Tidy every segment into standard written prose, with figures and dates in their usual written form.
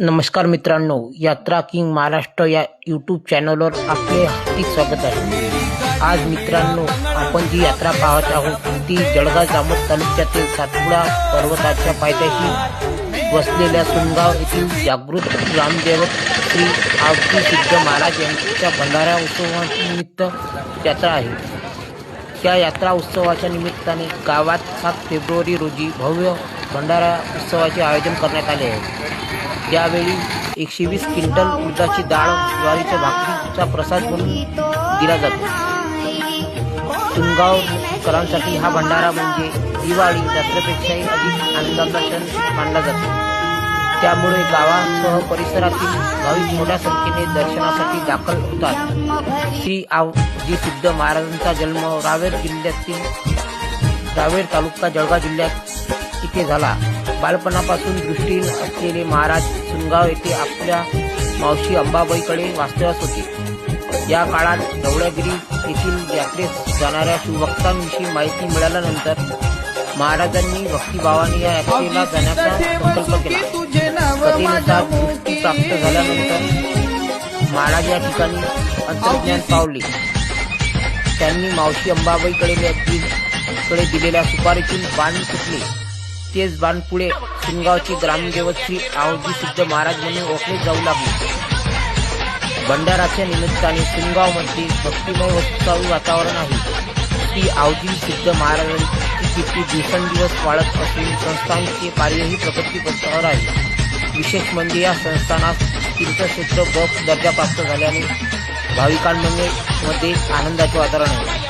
नमस्कार मित्रांनो, यात्रा किंग महाराष्ट्र या यूट्यूब चॅनलवर आपले हार्दिक स्वागत आहे। आज मित्रांनो, आपण जी यात्रा पाहत आहोत ती जळगाव जामोद तालुक्यातील सातपुडा पर्वताच्या पायथ्याशी वसलेल्या सुनगाव येथील जागृत ग्रामदैवत श्री आवजी सिद्ध महाराज यांच्या भंडारा उत्सवानिमित्त यात्रा आहे। या यात्रा उत्सवाच्या निमित्ताने गावात 7 फेब्रुवारी रोजी भव्य भंडारा उत्सवाचे आयोजन करण्यात आले आहे। यावेळी 120 क्विंटल उडदाची डाळ ज्वारीच्या भाकरीचा प्रसाद म्हणून दिला जातो। सुनगावकरांसाठी हा भंडारा म्हणजे दिवाळी दसऱ्यापेक्षाही अधिक आनंदाचा क्षण मानला जातो। त्यामुळे गावासह परिसरातील भाविक मोठ्या संख्येने दर्शनासाठी दाखल होतात। श्री आवजी सिद्ध महाराजांचा जन्म रावेर तालुका जळगाव जिल्ह्यात इथे झाला। बालपणापासून दृष्टीहीन असलेले महाराज सुनगाव येथे आपल्या मावशी अंबाबाईकडे वास्तव्यास होते। या काळात ढवळ्यागिरी येथील यात्रेस जाणाऱ्या शिवभक्तांविषयी माहिती मिळाल्यानंतर महाराजांनी भक्तिभावाने या यात्रेला जाण्याचा संकल्प केला। कथेनुसार दृष्टी प्राप्त झाल्यानंतर महाराज या ठिकाणी अंतर्ज्ञान पावले। त्यांनी मावशी अंबाबाईकडे दिलेल्या सुपारीतून बाण फुटले। तेच बाण पुढे सुनगावचे ग्रामदैवत श्री आवजी सिद्ध महाराज म्हणून ओळखले जाऊ लागले। भंडाराच्या निमित्ताने सुनगावमध्ये भक्तिमय उत्साही वातावरण आहे। श्री आवजी सिद्ध महाराजांची कीर्ती दिवसेंदिवस वाढत असून संस्थांचे कार्यही प्रगतीपथावर आहे। विशेष म्हणजे या संस्थानास तीर्थक्षेत्र बफ दर्जा प्राप्त झाल्याने भाविकांमध्ये आनंदाचे वातावरण आहे।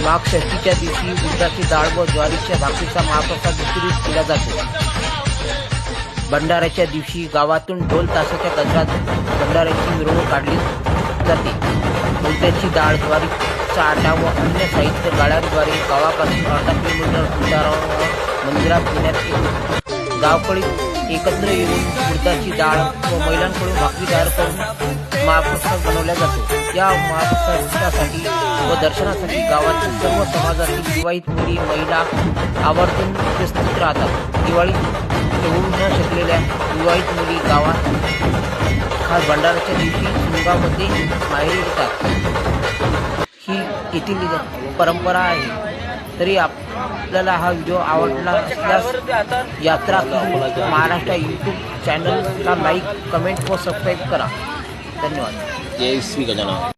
माघ षष्टीच्या दिवशी उडदाची डाळ व ज्वारीच्या भाकरीचा महाप्रसाद वितरित केला जातो। भंडाऱ्याच्या दिवशी गावातून ढोल ताशाच्या गजरात भंडाऱ्याची मिरवणूक काढली जाते। उडदाची डाळ ज्वारीचा आटा व अन्य साहित्य गाड्यांद्वारे गावापासून अर्धा किलोमीटर अंतरावर मंदिरात नेण्यात येते। गावकरी एकत्र येऊन उडदाची डाळ व महिलांकडून भाकरी तयार करून महाप्रसाद बनवला जातो। या महाप्रसादासाठी व दर्शनासाठी गावातील सर्व समाजातील विवाहित मुली महिला आवर्जून उपस्थित राहतात। दिवाळीत येऊ न शकलेल्या विवाहित मुली गावात खास भंडाराच्या दिवशी सुनगावमध्ये माहेरी येतात। ही येथील परंपरा आहे। तरी आपल्याला हा व्हिडिओ आवडला असल्यास यात्रा किंग महाराष्ट्र यूट्यूब चॅनलला लाईक, कमेंट व सबस्क्राईब करा। धन्यवाद। जय श्री गजानन।